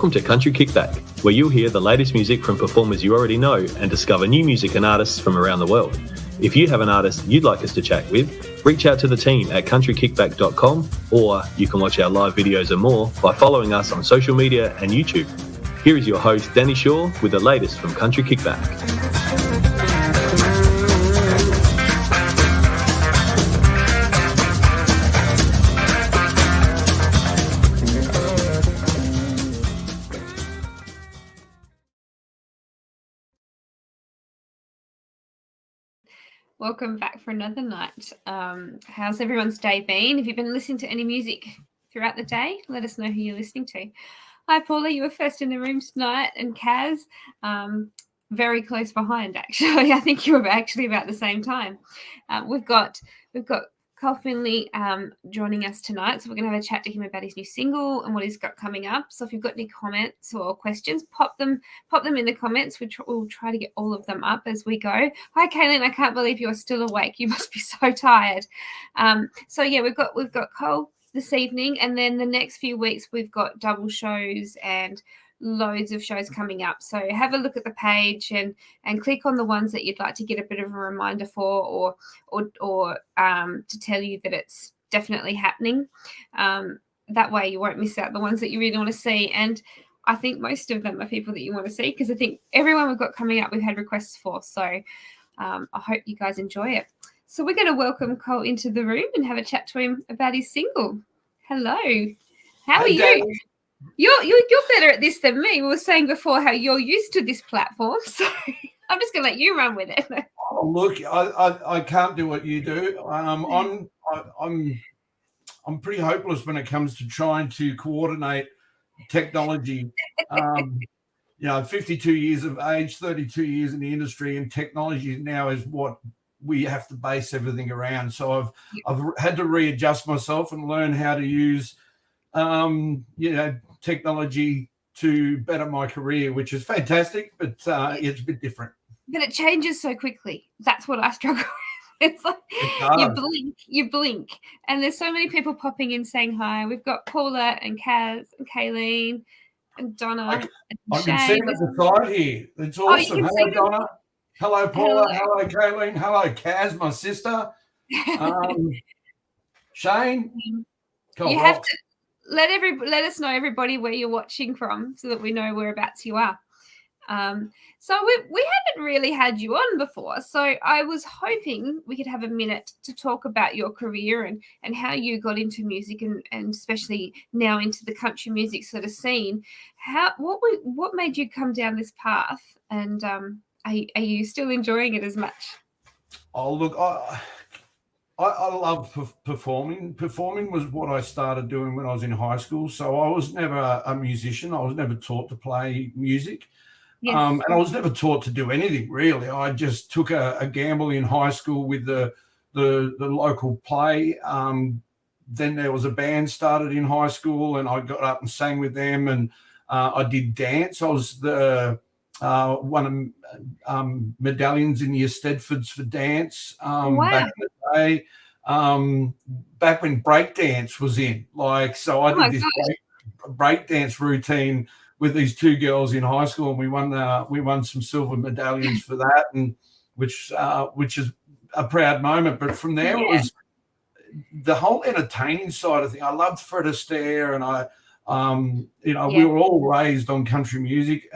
Welcome to Country Kickback, where you'll hear the latest music from performers you already know and discover new music and artists from around the world. If you have an artist you'd like us to chat with, reach out to the team at countrykickback.com, or you can watch our live videos and more by following us on social media and YouTube. Here is your host, Danni Shaw, with the latest from Country Kickback. Welcome back for another night. How's everyone's day been? Have you been listening to any music throughout the day? Let us know who you're listening to. Hi, Paula. You were first in the room tonight, and Kaz, very close behind. Actually, I think you were actually about the same time. We've got Col Finley joining us tonight, so we're going to have a chat to him about his new single and what he's got coming up. So if you've got any comments or questions, pop them in the comments. We'll try to get all of them up as we go. Hi, Kaylin. I can't believe you're still awake. You must be so tired. So yeah, we've got Col this evening, and then the next few weeks we've got double shows and loads of shows coming up. So have a look at the page and click on the ones that you'd like to get a bit of a reminder for, or to tell you that it's definitely happening. That way you won't miss out the ones that you really want to see. And I think most of them are people that you want to see, because I think everyone we've got coming up we've had requests for. So I hope you guys enjoy it. So we're going to welcome Col into the room and have a chat to him about his single. Hello. How are you? Danni. You're better at this than me. We were saying before how you're used to this platform, so I'm just going to let you run with it. Oh, look, I can't do what you do. I'm pretty hopeless when it comes to trying to coordinate technology. 52 years of age, 32 years in the industry, and technology now is what we have to base everything around. So I've had to readjust myself and learn how to use technology to better my career, which is fantastic, but it's a bit different. But it changes so quickly. That's what I struggle with. It's like you blink, and there's so many people popping in saying hi. We've got Paula and Kaz and Kayleen and Donna. I can see them at the side here. It's awesome. Hello, Donna. Hello, Paula. Hello, Kayleen. Hello, Kaz, my sister. Shane. You have to let us know, everybody, where you're watching from, so that we know whereabouts you are. So we haven't really had you on before, so I was hoping we could have a minute to talk about your career and how you got into music, and especially now into the country music sort of scene. What made you come down this path, and are you still enjoying it as much? Oh, look, I love performing. Performing was what I started doing when I was in high school. So I was never a musician. I was never taught to play music. Yes. And I was never taught to do anything, really. I just took a gamble in high school with the local play. Then there was a band started in high school, and I got up and sang with them, and I did dance. I was the one of medallions in the Stedfords for dance back in the day, back when breakdance was in. So I did this breakdance routine with these two girls in high school, and we won some silver medallions for that, and which is a proud moment. But from there, it was the whole entertaining side of things. I loved Fred Astaire, and we were all raised on country music.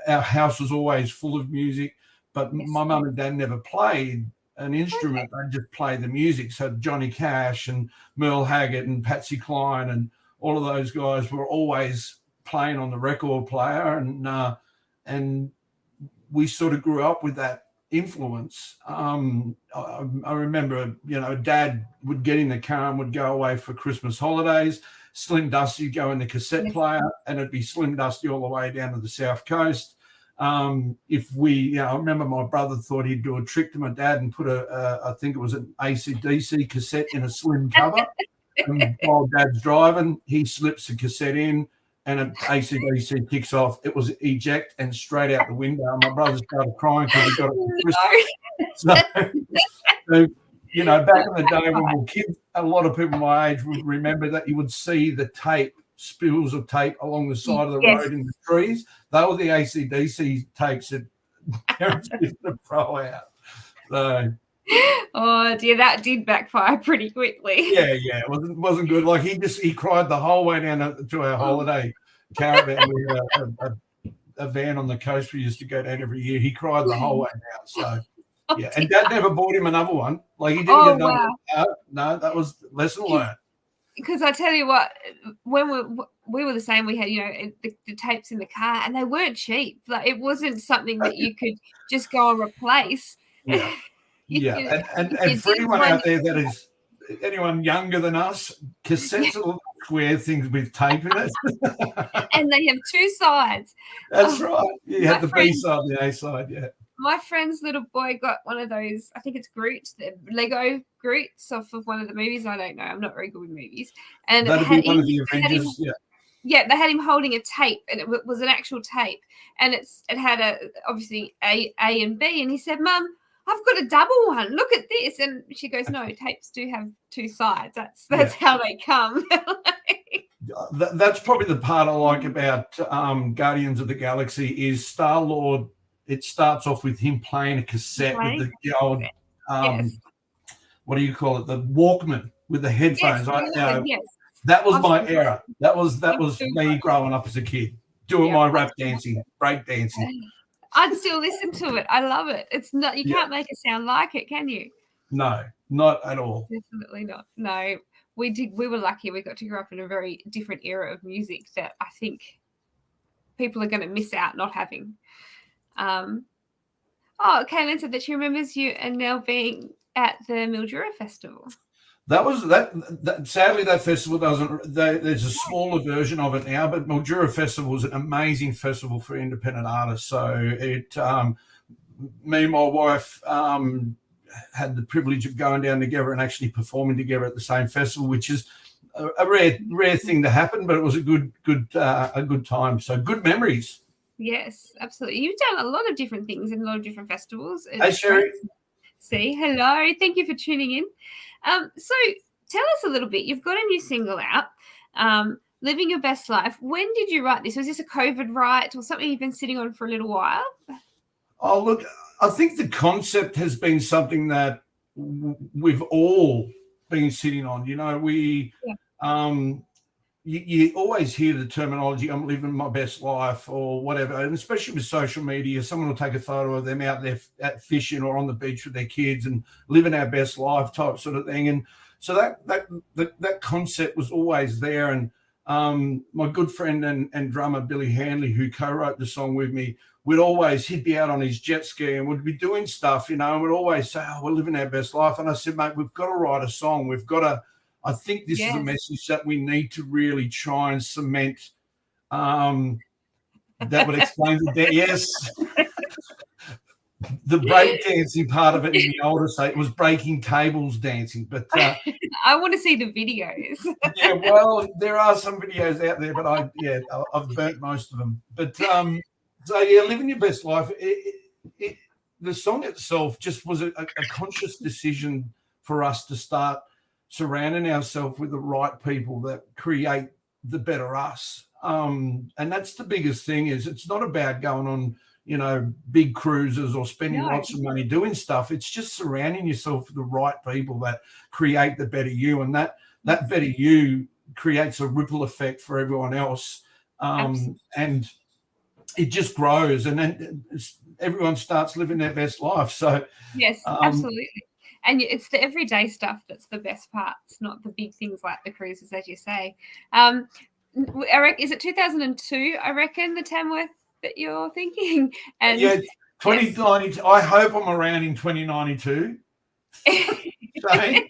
Our house was always full of music, but my mum and dad never played an instrument. They just played the music. So Johnny Cash and Merle Haggard and Patsy Cline and all of those guys were always playing on the record player, and we sort of grew up with that influence. I remember, Dad would get in the car and would go away for Christmas holidays. Slim Dusty would go in the cassette player, and it'd be Slim Dusty all the way down to the South Coast. I remember my brother thought he'd do a trick to my dad and put I think it was an AC/DC cassette in a slim cover. And while Dad's driving, he slips the cassette in, and an AC/DC kicks off. It was eject and straight out the window. And my brother started crying because he got it for Christmas. So, back in the day when we were kids, a lot of people my age would remember that you would see the tape spools of tape along the side of the Yes. road in the trees. They were the AC/DC tapes that parents used to throw out. So Oh dear, that did backfire pretty quickly. yeah, it wasn't good. Like he cried the whole way down to our holiday caravan. We had a van on the coast we used to go down every year. He cried the whole way down. So yeah, and Dad never bought him another one. Like he didn't get another one. No, that was lesson learned. Because I tell you what, when we were the same, we had, the tapes in the car, and they weren't cheap. Like, it wasn't something that you could just go and replace. Yeah. And for anyone out there that is anyone younger than us, cassettes are little square things with tape in it. And they have two sides. That's right. You have the B side and the A side, yeah. My friend's little boy got one of those, I think it's Groot, the Lego Groots off of one of the movies. I don't know. I'm not very good with movies. And that'd be one of the Avengers, Yeah, they had him holding a tape, and it was an actual tape. And it had obviously A and B. And he said, Mum, I've got a double one. Look at this. And she goes, no, tapes do have two sides. That's how they come. That's probably the part I like about Guardians of the Galaxy is Star-Lord. It starts off with him playing a cassette with the old, what do you call it? The Walkman with the headphones. That was my era. That was me growing up as a kid, doing my rap dancing, break dancing. I'd still listen to it. I love it. It's not, you can't make it sound like it, can you? No, not at all. Definitely not. No, we were lucky. We got to grow up in a very different era of music that I think people are going to miss out not having. Kaylin said that she remembers you and Nell being at the Mildura Festival. That was that. Sadly, that festival doesn't. There's a smaller version of it now, but Mildura Festival was an amazing festival for independent artists. So it, me and my wife had the privilege of going down together and actually performing together at the same festival, which is a rare thing to happen, but it was a good time. So good memories. Yes, absolutely. You've done a lot of different things in a lot of different festivals. Hey, Sherry. See, hello. Thank you for tuning in. So tell us a little bit. You've got a new single out, Living Your Best Life. When did you write this? Was this a COVID write or something you've been sitting on for a little while? Oh, look, I think the concept has been something that we've all been sitting on. You always hear the terminology, I'm living my best life or whatever, and especially with social media, someone will take a photo of them out there at fishing or on the beach with their kids and living our best life type sort of thing. And so that concept was always there. And my good friend and drummer, Billy Hanley, who co-wrote the song with me, he'd be out on his jet ski and would be doing stuff, and would always say, we're living our best life. And I said, mate, we've got to write a song. I think this is a message that we need to really try and cement. That would explain the yes. The break dancing part of it in the older state was breaking tables dancing, but I want to see the videos. Yeah, well, there are some videos out there, but I've burnt most of them. But living your best life. The song itself just was a conscious decision for us to start surrounding ourselves with the right people that create the better us. And that's the biggest thing is it's not about going on, big cruises or spending lots of money doing stuff. It's just surrounding yourself with the right people that create the better you. And that better you creates a ripple effect for everyone else. And it just grows and then everyone starts living their best life. So yes, absolutely. And it's the everyday stuff that's the best part. It's not the big things like the cruises, as you say. Is it 2002, I reckon, the Tamworth that you're thinking? And 2090. Yes. I hope I'm around in 2092. I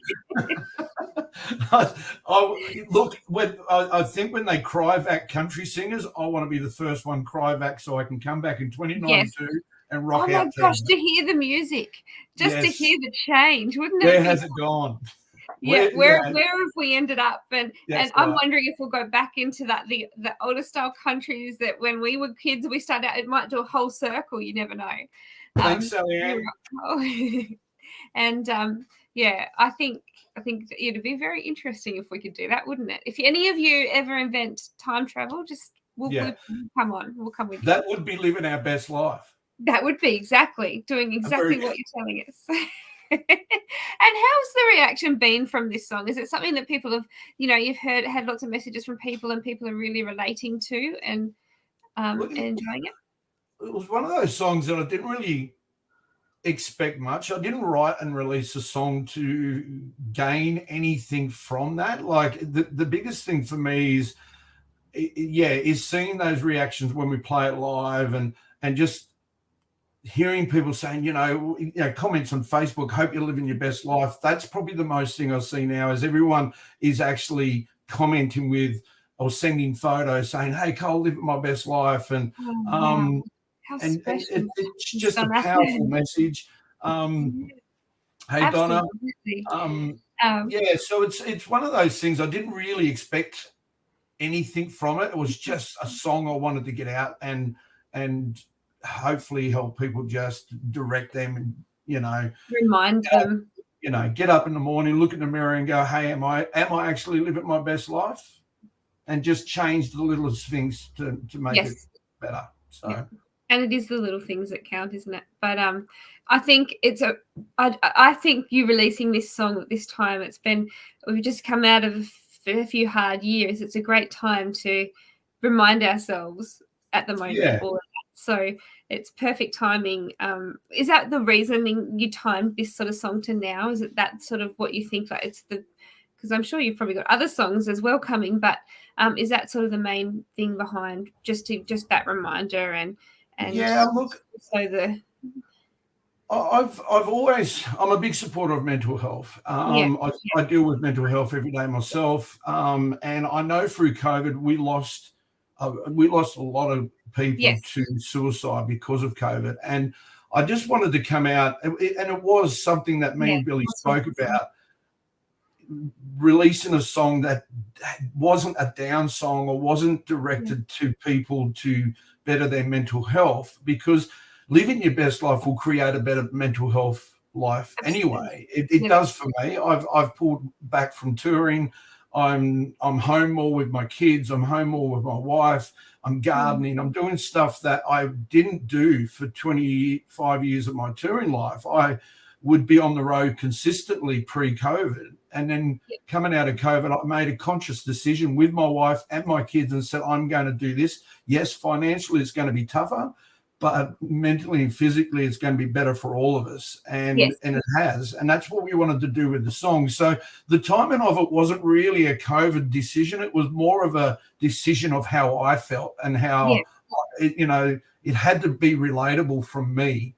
think when they cry-vac country singers, I want to be the first one cry-vac so I can come back in 2092 and rock out. Oh, my gosh, to hear the music, to hear the change, wouldn't it? Where has it gone? Yeah, where have we ended up? And I'm wondering if we'll go back into the older style countries that when we were kids, we started out, it might do a whole circle, you never know. Thanks, Sally Ann. And Yeah, I think it'd be very interesting if we could do that, wouldn't it? If any of you ever invent time travel, just we'll come on. We'll come with you. That would be living our best life. That would be doing exactly what you're telling us. And how's the reaction been from this song? Is it something that people have, you've had lots of messages from people and people are really relating to and enjoying it? It was one of those songs that I didn't really expect much. I didn't write and release a song to gain anything from that. Like the biggest thing for me is seeing those reactions when we play it live and just hearing people saying, comments on Facebook, hope you're living your best life. That's probably the most thing I see now is everyone is actually commenting with or sending photos saying, hey, Cole, living my best life. And How and special. it's just a powerful message. Hey, Donna. So it's one of those things I didn't really expect anything from it. It was just a song I wanted to get out and hopefully help people, just direct them and, remind them. Get up in the morning, look in the mirror and go, hey, am I actually living my best life? And just change the littlest things to make it better. So. Yeah. And it is the little things that count, isn't it? But I think I think you releasing this song at this time, we've just come out of a few hard years. It's a great time to remind ourselves at the moment of all of that. So it's perfect timing. Is that the reasoning you timed this sort of song to now? Is it that sort of what you think? Like because I'm sure you've probably got other songs as well coming, but is that sort of the main thing behind just that reminder and look. So I'm a big supporter of mental health. I deal with mental health every day myself, and I know through COVID we lost a lot of people to suicide because of COVID, and I just wanted to come out, and it was something that me and Billy spoke about, releasing a song that wasn't a down song or wasn't directed to people to better their mental health, because living your best life will create a better mental health life anyway. It does for me. I've pulled back from touring. I'm home more with my kids. I'm home more with my wife. I'm gardening. I'm doing stuff that I didn't do for 25 years of my touring life. I would be on the road consistently pre-COVID. And then coming out of COVID, I made a conscious decision with my wife and my kids and said, I'm going to do this. Yes, financially it's going to be tougher, but mentally and physically it's going to be better for all of us. And it has. And that's what we wanted to do with the song. So the timing of it wasn't really a COVID decision. It was more of a decision of how I felt and how, it had to be relatable from me.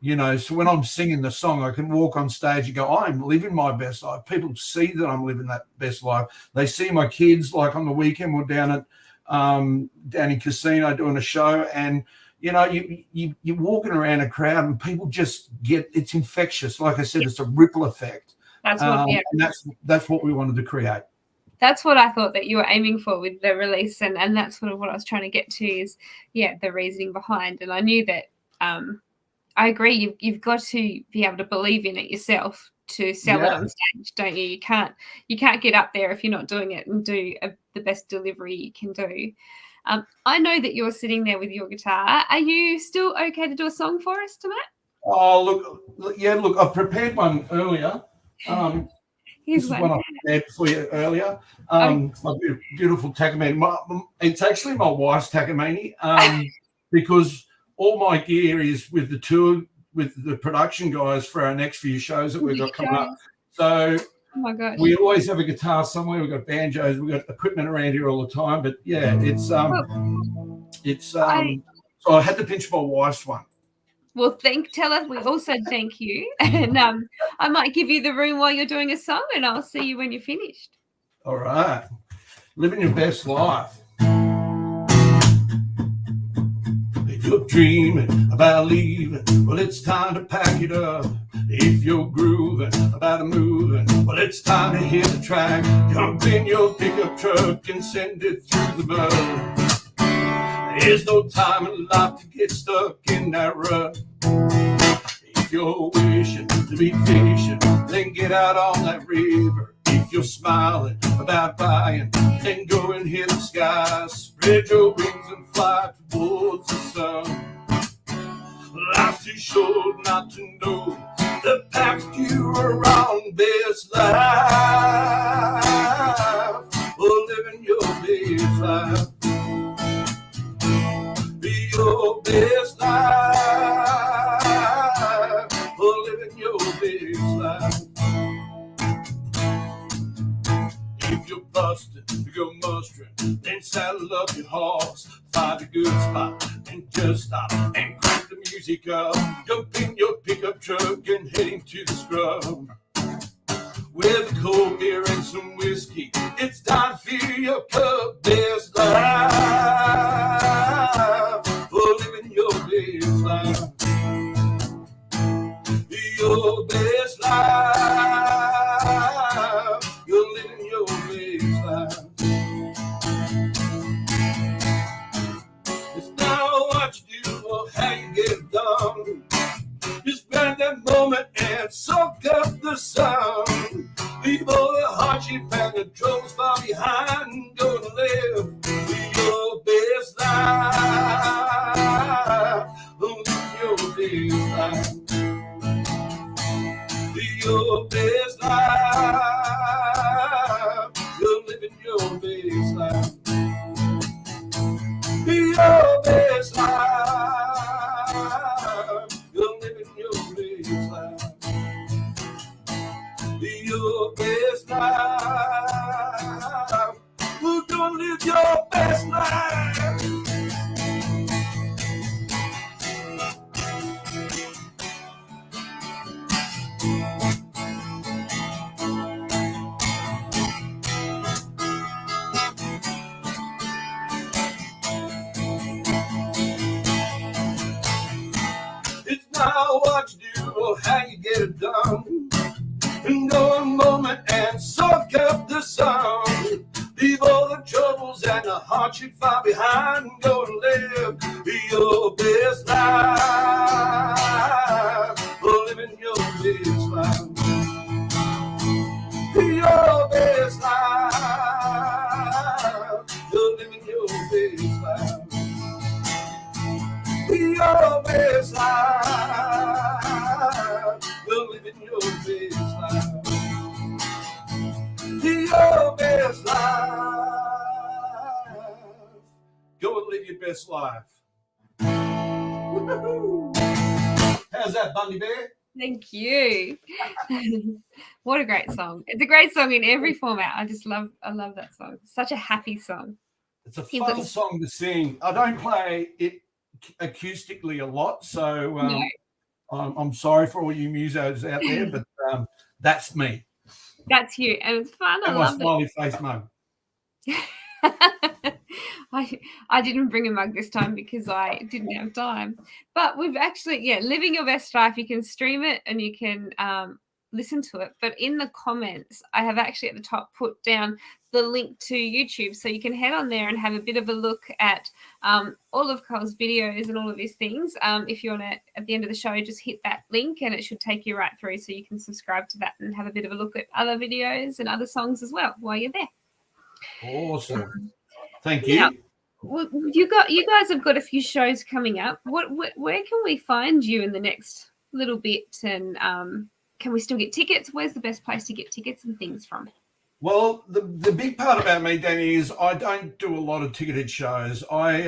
So when I'm singing the song, I can walk on stage and go, I'm living my best life. People see that I'm living that best life. They see my kids, like on the weekend, we're down at Danni Casino doing a show, and, you're walking around a crowd and people just it's infectious. Like I said, it's a ripple effect. That's what, and that's what we wanted to create. That's what I thought that you were aiming for with the release, and that's sort of what I was trying to get to is, the reasoning behind. And I knew that I agree. You've got to be able to believe in it yourself to sell it on stage, don't you? You can't get up there if you're not doing it and do the best delivery you can do. I know that you're sitting there with your guitar. Are you still okay to do a song for us tonight? Oh, look, I've prepared one earlier. This is one I prepared for you earlier. My beautiful Takamine. It's actually my wife's Takamine because all my gear is with the tour, with the production guys for our next few shows that we've got coming up. So my gosh, we always have a guitar somewhere. We've got banjos. We've got equipment around here all the time. But so I had to pinch my wife's one. Well, tell us. We also thank you, and I might give you the room while you're doing a song, and I'll see you when you're finished. All right, living your best life. If you're dreaming about leaving, well, it's time to pack it up. If you're grooving about moving, well, it's time to hit the track. Jump in your pickup truck and send it through the mud. There's no time in life to get stuck in that rut. If If you're wishing to be fishing, then get out on that river. If you're smiling about buying, then go and hit the sky. Spread your wings and fly towards the sun. Life's too short not to know the path you are on. Best life, or living your best life. Be your best life, or living your best life. If you're busting, you go mustering, then saddle up your horse, find a good spot, and just stop and crank the music up. Jump in your pickup truck and heading to the scrub. With a cold beer and some whiskey, it's time to fill your cup. Best life, for living your best life. Your best life, you're living your best life. It's not what you do or how you get it done. Just grab that moment and soak up the sun. Leave all the hardship and the troubles far behind. Go and live your best life. Live your best life. Your best life, you're living your best life. Your best life, you're living your best life. Your best life, we're gonna live your best life. What you do or how you get it done. And go a moment and soak up the sun. Leave all the troubles and the hardship far behind. Go and live your best life. Living your best life. Your best life. You're living your best life. Your best life, you're living your best life. Your best life, go and live your best life. Woo-hoo. How's that, Bundy Bear? Thank you. What a great song. It's a great song in every format. I love that song. Such a happy song. It's a fun song to sing. I don't play it acoustically a lot, so no. I'm sorry for all you musos out there, but that's me. That's you, and it's fun. And I love my smiley face mug. I didn't bring a mug this time because I didn't have time. But we've actually, living your best life. You can stream it and you can listen to it. But in the comments, I have actually at the top put down the link to YouTube, so you can head on there and have a bit of a look at all of Col's videos and all of his things. If you want to, at the end of the show, just hit that link and it should take you right through, so you can subscribe to that and have a bit of a look at other videos and other songs as well while you're there. Awesome. Thank you. Now, you guys have got a few shows coming up. Where can we find you in the next little bit? And can we still get tickets? Where's the best place to get tickets and things from? Well, the big part about me, Danny, is I don't do a lot of ticketed shows. I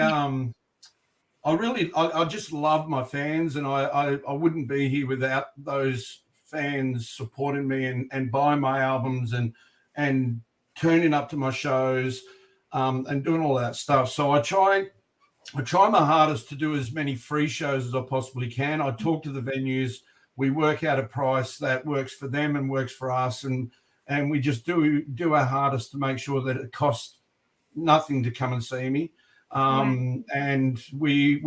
just love my fans, and I wouldn't be here without those fans supporting me and buying my albums and turning up to my shows and doing all that stuff. So I try my hardest to do as many free shows as I possibly can. I talk to the venues. We work out a price that works for them and works for us, and we just do our hardest to make sure that it costs nothing to come and see me. And we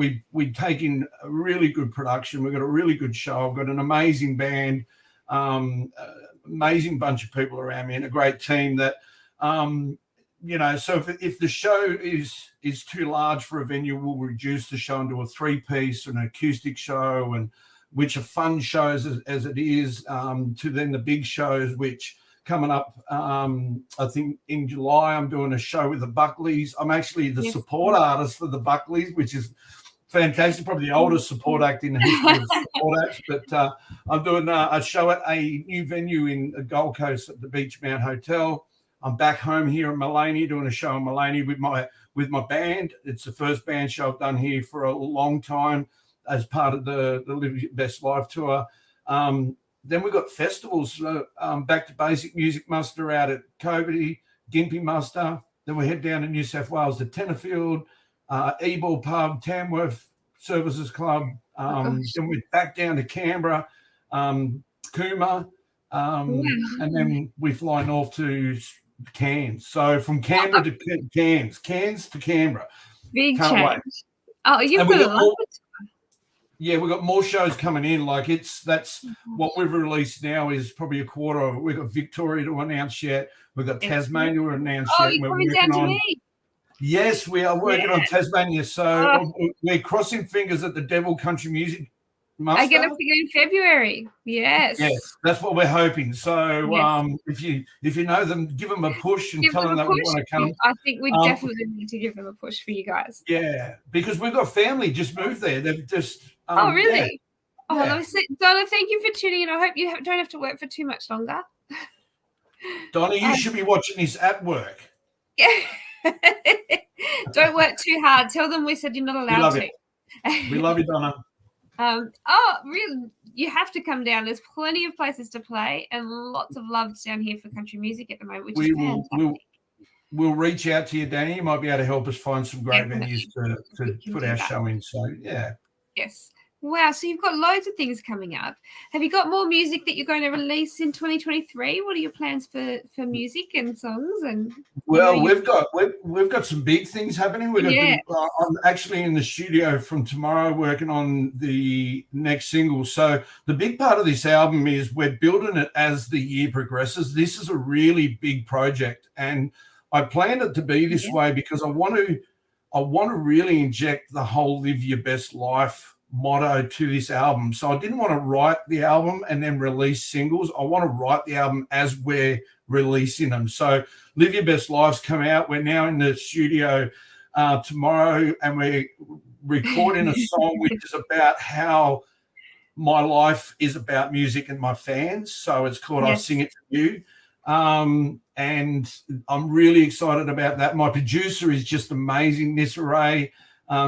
take in a really good production. We've got a really good show. I've got an amazing band, amazing bunch of people around me, and a great team that, so if the show is too large for a venue, we'll reduce the show into a 3-piece, an acoustic show, and which are fun shows as it is, to then the big shows, which coming up, I think in July, I'm doing a show with the Buckleys. I'm actually the support artist for the Buckleys, which is fantastic, probably the oldest support act in the history of support acts. But I'm doing a show at a new venue in the Gold Coast at the Beachmount Hotel. I'm back home here in Mullaney doing a show in Mullaney with my band. It's the first band show I've done here for a long time as part of the Live Your Best Life tour. Then we've got festivals, Back to Basic Music Muster out at Coburty, Gympie Muster. Then we head down to New South Wales to Tenterfield, Ebor Pub, Tamworth Services Club. Then we're back down to Canberra, Cooma, and then we fly north to Cairns. So from Canberra to Cairns to Canberra. Big change. Wait. Oh, you've got a lot. Yeah, we've got more shows coming in. Like that's what we've released now is probably a quarter of it. We've got Victoria to announce yet. We've got Tasmania to announce yet. You're coming down to me. Yes, we are working on Tasmania. So we're crossing fingers at the Devil Country Music Muster. I get a figure in February. Yes. Yes, that's what we're hoping. So if you know them, give them a push and tell them that we want to come. I think we definitely need to give them a push for you guys. Yeah, because we've got family just moved there. They've just oh, really? Yeah. Oh, Donna, thank you for tuning in. I hope you don't have to work for too much longer. Donna, you should be watching this at work. Yeah. Don't work too hard. Tell them we said you're not allowed to. We love you, Donna. Really? You have to come down. There's plenty of places to play and lots of loves down here for country music at the moment, which is fantastic. We'll reach out to you, Danny. You might be able to help us find some great venues to put our show in. So, yeah. Yes. Wow. So you've got loads of things coming up. Have you got more music that you're going to release in 2023? What are your plans for music and songs? And well, we've got some big things happening. I'm actually in the studio from tomorrow working on the next single. So the big part of this album is we're building it as the year progresses. This is a really big project, and I planned it to be this way because I want to really inject the whole Live Your Best Life motto to this album. So I didn't want to write the album and then release singles. I want to write the album as we're releasing them. So Live Your Best Life's come out. We're now in the studio tomorrow, and we're recording a song which is about how my life is about music and my fans. So it's called I Sing It To You. And I'm really excited about that. My producer is just amazing, Nissa Ray.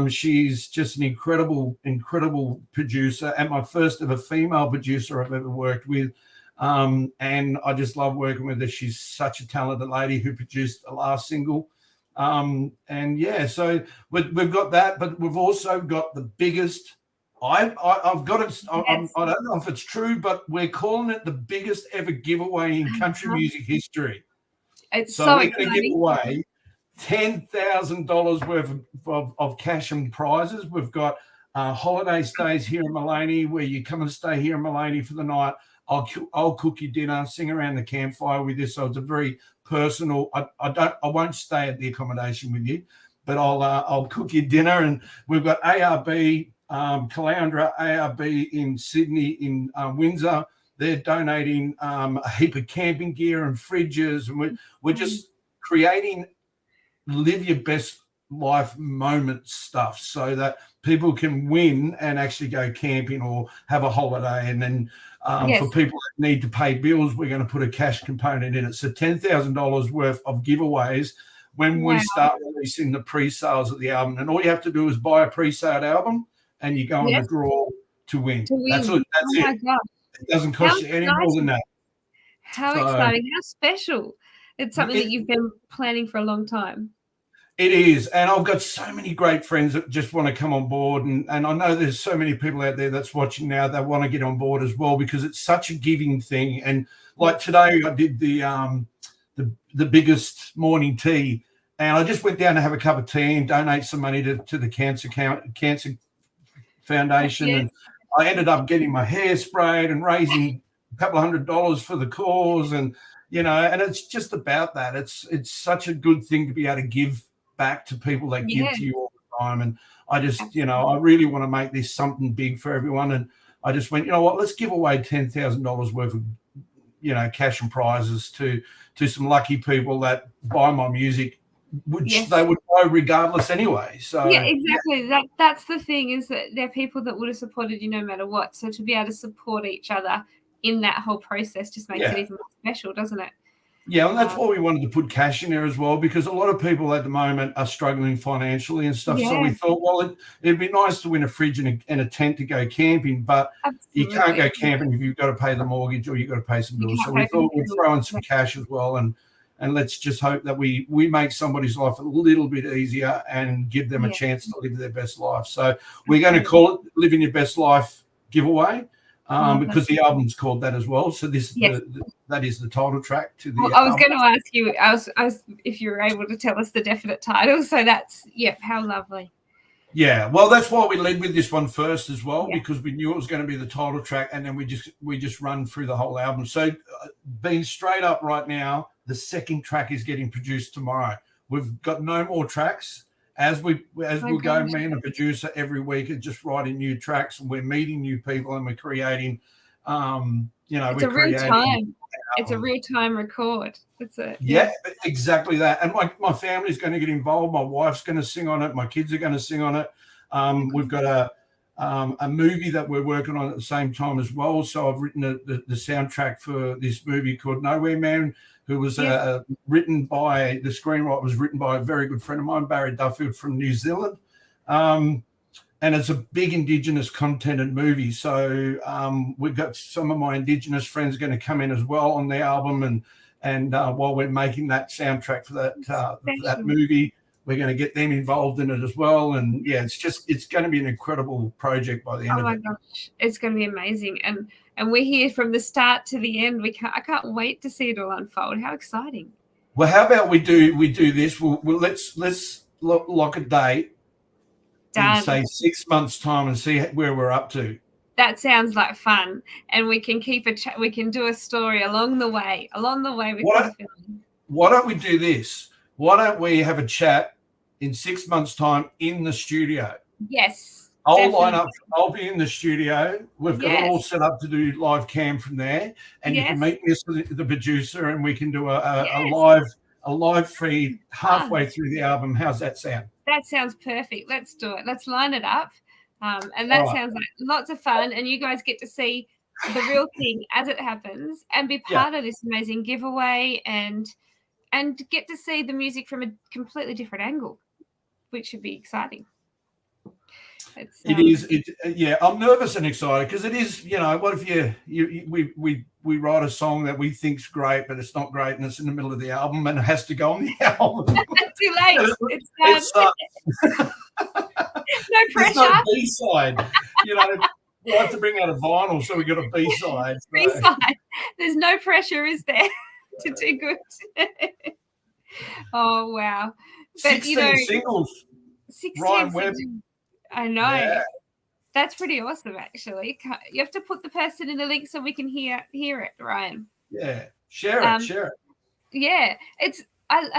She's just an incredible producer, and my first ever female producer I've ever worked with. And I just love working with her. She's such a talented lady who produced the last single. So we've got that, but we've also got the biggest. I've got it. I don't know if it's true, but we're calling it the biggest ever giveaway in country music history. It's so we're going to give away $10,000 worth of cash and prizes. We've got holiday stays here in Mullaney, where you come and stay here in Mullaney for the night. I'll cook you dinner, sing around the campfire with you. So it's a very personal. I won't stay at the accommodation with you, but I'll cook you dinner. And we've got ARB, Caloundra ARB in Sydney, in Windsor. They're donating a heap of camping gear and fridges, and we're just creating Live Your Best Life moment stuff so that people can win and actually go camping or have a holiday. And then for people that need to pay bills, we're going to put a cash component in it. So $10,000 worth of giveaways when we start releasing the pre-sales of the album. And all you have to do is buy a pre-sale album and you go on the draw to win. That's it. It doesn't cost you any more than that. How exciting. How special. It's something that you've been planning for a long time. It is. And I've got so many great friends that just want to come on board. And I know there's so many people out there that's watching now that want to get on board as well, because it's such a giving thing. And like today, I did the biggest morning tea, and I just went down to have a cup of tea and donate some money to the Cancer Foundation. And I ended up getting my hair sprayed and raising a couple of $100 for the cause. And, and it's just about that. It's such a good thing to be able to give back to people that give to you all the time. And I just, I really want to make this something big for everyone. And I just went, you know what, let's give away $10,000 worth of, cash and prizes to some lucky people that buy my music, which they would buy regardless anyway. So yeah, exactly. That's the thing, is that there are people that would have supported you no matter what. So to be able to support each other in that whole process just makes it even more special, doesn't it? Yeah, and that's why we wanted to put cash in there as well, because a lot of people at the moment are struggling financially and stuff. So we thought, well, it'd be nice to win a fridge and a tent to go camping, but you can't go camping if you've got to pay the mortgage or you've got to pay some bills. So we thought we'd throw in some cash as well, and let's just hope that we make somebody's life a little bit easier and give them a chance to live their best life. So we're going to call it Living Your Best Life giveaway. Because the album's called that as well. So that is the title track to the album. I was going to ask you, I was if you were able to tell us the definite title. So that's, how lovely. Yeah, well, that's why we led with this one first as well, because we knew it was going to be the title track, and then we just run through the whole album. So being straight up right now, the second track is getting produced tomorrow. We've got no more tracks. As we go, me and the producer every week are just writing new tracks, and we're meeting new people, and we're creating, it's a real time. It's a real time record. Exactly that. And my family's going to get involved. My wife's going to sing on it. My kids are going to sing on it. We've got a movie that we're working on at the same time as well. So I've written the soundtrack for this movie called Nowhere Man, who was written by, the screenwriter was written by a very good friend of mine, Barry Duffield from New Zealand. And it's a big Indigenous contented movie. So we've got some of my Indigenous friends going to come in as well on the album. And while we're making that soundtrack for that movie, we're going to get them involved in it as well. And it's going to be an incredible project by the end of it. Oh my gosh, it's going to be amazing. And we're here from the start to the end. I can't wait to see it all unfold. How exciting! Well, how about we do this? Let's lock a date. Done. In, say, 6 months' time, and see where we're up to. That sounds like fun, and we can keep a chat. We can do a story along the way. Why don't we do this? Why don't we have a chat in 6 months' time in the studio? Yes. I'll line up. I'll be in the studio. We've got it all set up to do live cam from there, and you can meet me as the producer, and we can do a live feed halfway through the album. How's that sound? That sounds perfect. Let's do it. Let's line it up, and that sounds like lots of fun. And you guys get to see the real thing as it happens, and be part of this amazing giveaway, and get to see the music from a completely different angle, which should be exciting. It is. I'm nervous and excited because it is. What if we write a song that we think's great, but it's not great, and it's in the middle of the album, and it has to go on the album. Too late. It's done. No pressure. There's no B-side. We have to bring out a vinyl, so we got a B-side. So. B-side. There's no pressure, is there, to do good? Oh wow! But 16 singles. 16 Ryan Webb. I know. Yeah. That's pretty awesome, actually. You have to put the person in the link so we can hear it, Ryan. Yeah, share it. Yeah, I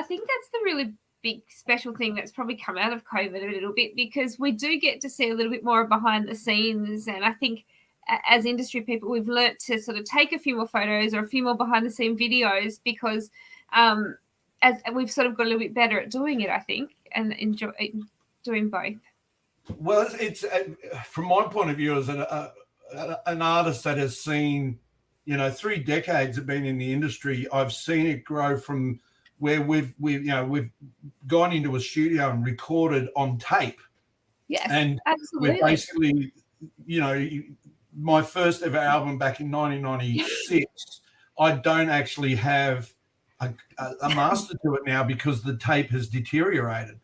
think that's the really big special thing that's probably come out of COVID a little bit, because we do get to see a little bit more behind the scenes, and I think as industry people, we've learnt to sort of take a few more photos or a few more behind the scene videos, because as we've sort of got a little bit better at doing it, I think, and enjoy doing both. Well, it's from my point of view as an artist that has seen, 3 decades of being in the industry. I've seen it grow from where we've gone into a studio and recorded on tape. Yes, and absolutely. We're basically, my first ever album back in 1996. I don't actually have a master to it now because the tape has deteriorated.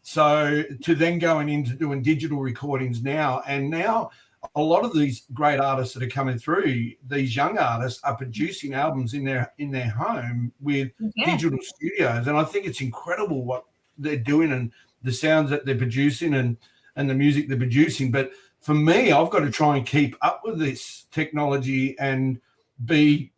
So to then going into doing digital recordings now, and now a lot of these great artists that are coming through, these young artists are producing albums in their home with digital studios, and I think it's incredible what they're doing and the sounds that they're producing and the music they're producing. But for me, I've got to try and keep up with this technology and be,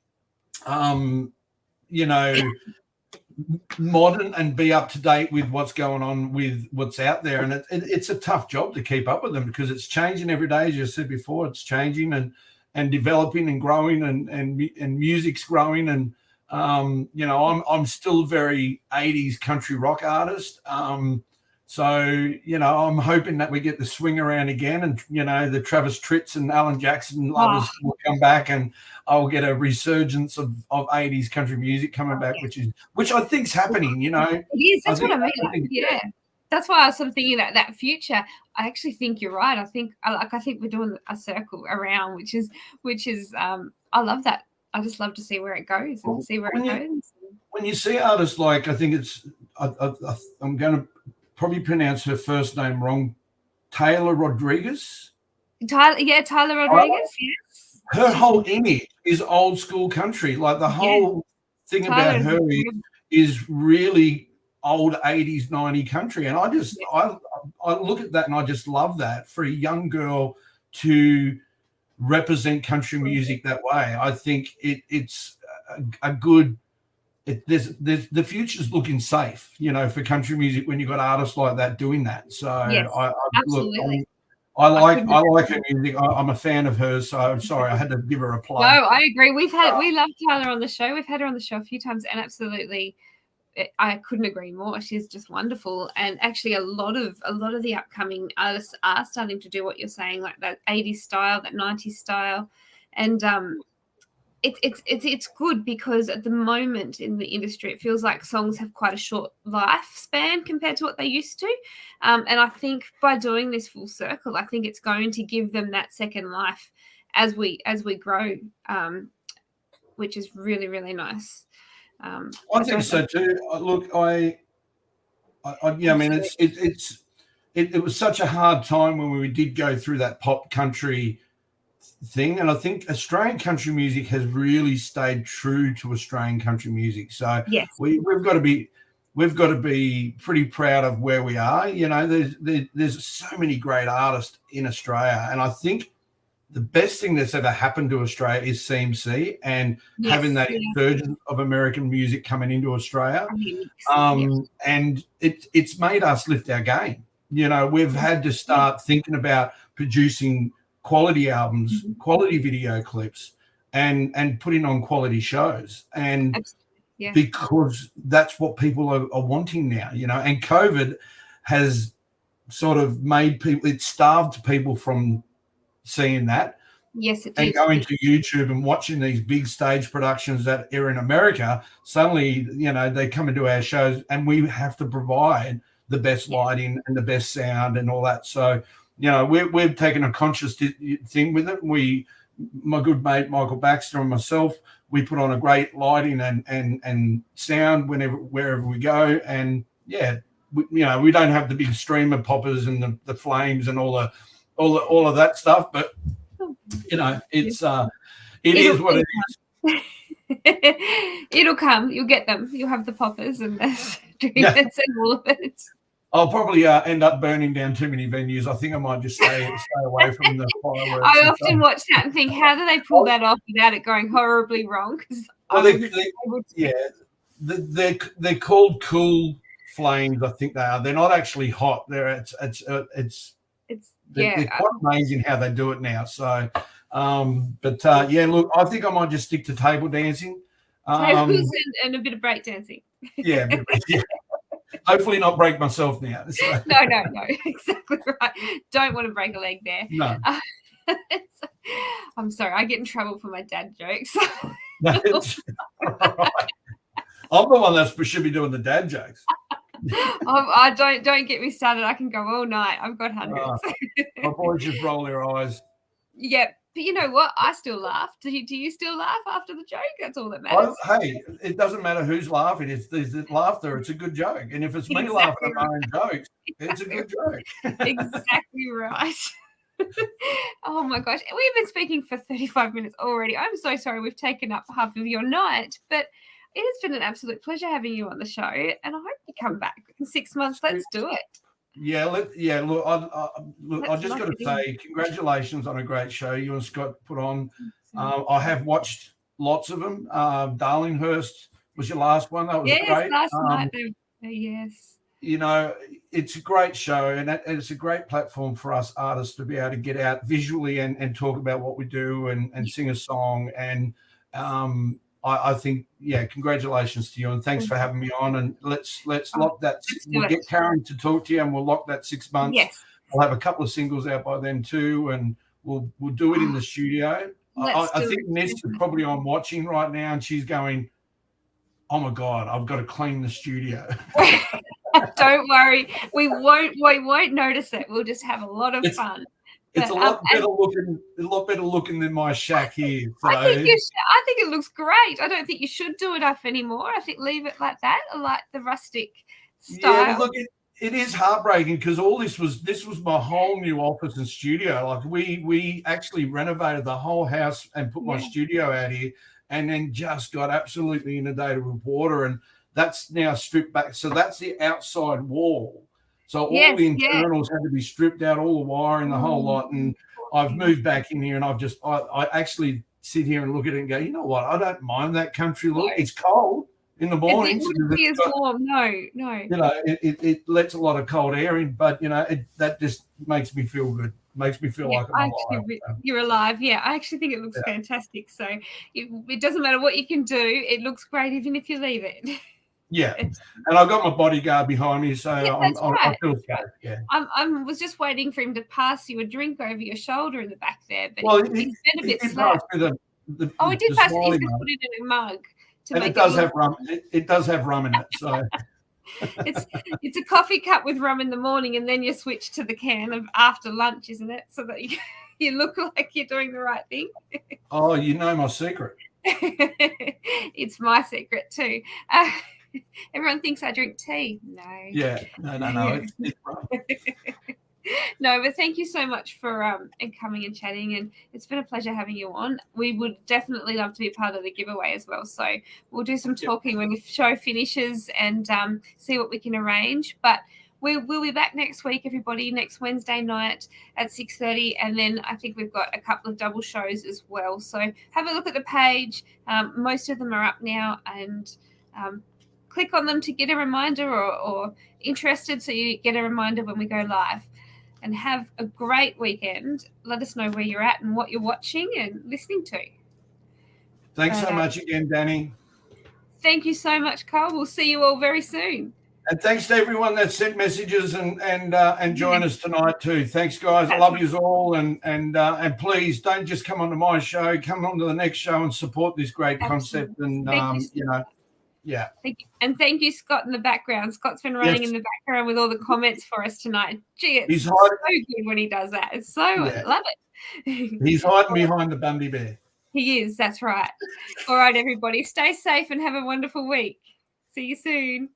modern and be up to date with what's going on with what's out there. And it's a tough job to keep up with them because it's changing every day. As you said before, it's changing and developing and growing and music's growing. And, I'm still a very 80s country rock artist. So, I'm hoping that we get the swing around again and, the Travis Tritts and Alan Jackson lovers will come back and I'll get a resurgence of 80s country music coming back, which I think's happening, It is. That's what I mean. Yeah. That's why I was sort of thinking that future. I actually think you're right. I think we're doing a circle around, which is I love that. I just love to see where it goes and see where it goes. When you see artists like, I think I'm going to probably pronounce her first name wrong, Taylor Rodriguez. Taylor Rodriguez, yes. Her whole image is old school country. Like the whole thing about her is really old 80s, 90s country. And I look at that and I just love that for a young girl to represent country music that way. I think it's a good. There's the future's looking safe, for country music when you've got artists like that doing that. So yes, absolutely. I like her music. I'm a fan of hers. So I'm sorry I had to give her a plug. No, I agree. We love Taylor on the show. We've had her on the show a few times, and absolutely, I couldn't agree more. She's just wonderful. And actually, a lot of the upcoming artists are starting to do what you're saying, like that 80s style, that 90s style, and It's good because at the moment in the industry, it feels like songs have quite a short lifespan compared to what they used to. And I think by doing this full circle, I think it's going to give them that second life as we grow, which is really, really nice. I think so too. Look, it was such a hard time when we did go through that pop country thing, and I think Australian country music has really stayed true to Australian country music. So yes, we've got to be pretty proud of where we are. There's so many great artists in Australia, and I think the best thing that's ever happened to Australia is CMC and having that insurgence of American music coming into Australia. And it's made us lift our game. We've had to start thinking about producing quality albums, quality video clips, and putting on quality shows. And because that's what people are wanting now, and COVID has sort of made people, it starved people from seeing that. Yes, it and did. going to YouTube and watching these big stage productions that are in America, suddenly, they come into our shows and we have to provide the best lighting and the best sound and all that. So, we've taken a conscious thing with it. My good mate Michael Baxter and myself, we put on a great lighting and sound wherever we go. And we don't have the big streamer poppers and the flames and all of that stuff, but it is what it is. It'll come. You'll get them. You'll have the poppers and the streamers and all of it. I'll probably end up burning down too many venues. I think I might just stay away from the fireworks. I often watch that and think, how do they pull that off without it going horribly wrong? They're called cool flames. I think they are. They're not actually hot. They're quite amazing how they do it now. So, look, I think I might just stick to table dancing. Tables and a bit of break dancing. Yeah. Hopefully not break myself now. So. No, exactly right. Don't want to break a leg there. No. I'm sorry, I get in trouble for my dad jokes. That's right. I'm the one that should be doing the dad jokes. I don't get me started. I can go all night. I've got hundreds. My boys just roll their eyes. Yeah, but you know what? I still laugh. Do you still laugh after the joke? That's all that matters. Hey, it doesn't matter who's laughing. It's laughter. It's a good joke. And if it's me laughing at my own jokes, it's a good joke. Exactly right. Oh my gosh. We've been speaking for 35 minutes already. I'm so sorry we've taken up half of your night, but it has been an absolute pleasure having you on the show, and I hope you come back in 6 months. Let's do it. Look, I just got to say congratulations on a great show you and Scott put on. I have watched lots of them. Darlinghurst was your last one. That was Yes, great. last night. Yes. You know, it's a great show, and it's a great platform for us artists to be able to get out visually and talk about what we do and sing a song. And I think, yeah, congratulations to you, and thanks for having me on. And let's lock that. We'll get Karen to talk to you, and we'll lock that 6 months. Yes. I'll have a couple of singles out by then too, and we'll do it in the studio. I think Ness is probably on watching right now, and she's going, "Oh my God, I've got to clean the studio." Don't worry, we won't notice it. We'll just have a lot of fun. It's a lot better looking than my shack here. So. I think it looks great. I don't think you should do it up anymore. I think leave it like that. I like the rustic style. Yeah, look, it is heartbreaking because this was my whole new office and studio. Like we actually renovated the whole house and put my studio out here, and then just got absolutely inundated with water, and that's now stripped back. So that's the outside wall. So all the internals had to be stripped out, all the wiring, the whole lot. And I've moved back in here, and I actually sit here and look at it and go, you know what? I don't mind that country look. It's cold in the mornings. It wouldn't be as warm. No. You know, it lets a lot of cold air in, but you know, that just makes me feel good. Makes me feel like I'm alive. You're alive. Yeah, I actually think it looks fantastic. So it doesn't matter what you can do. It looks great even if you leave it. Yeah, and I've got my bodyguard behind me, so I feel safe. Yeah, I was just waiting for him to pass you a drink over your shoulder in the back there, but he's been a bit slow. He did pass. He's just put it in a mug. And it does have rum. It does have rum in it, so. It's a coffee cup with rum in the morning, and then you switch to the can of after lunch, isn't it? So that you look like you're doing the right thing. Oh, you know my secret. It's my secret too. Everyone thinks I drink tea. No. Yeah. No. It's rum. No, but thank you so much for coming and chatting, and it's been a pleasure having you on. We would definitely love to be part of the giveaway as well, so we'll do some talking when the show finishes and see what we can arrange. But we'll be back next week, everybody, next Wednesday night at 6:30, and then I think we've got a couple of double shows as well. So have a look at the page. Most of them are up now, and click on them to get a reminder or interested, so you get a reminder when we go live. And have a great weekend. Let us know where you're at and what you're watching and listening to. Thanks so much again, Danni. Thank you so much, Cole. We'll see you all very soon. And thanks to everyone that sent messages and join us tonight too. Thanks, guys. I love you all, and please don't just come onto my show. Come on to the next show and support this great concept. And yeah. Thank you, Scott, in the background. Scott's been running in the background with all the comments for us tonight. Gee, it's so good when he does that. It's so I love it. He's hiding behind the Bundy Bear. He is. That's right. All right, everybody. Stay safe and have a wonderful week. See you soon.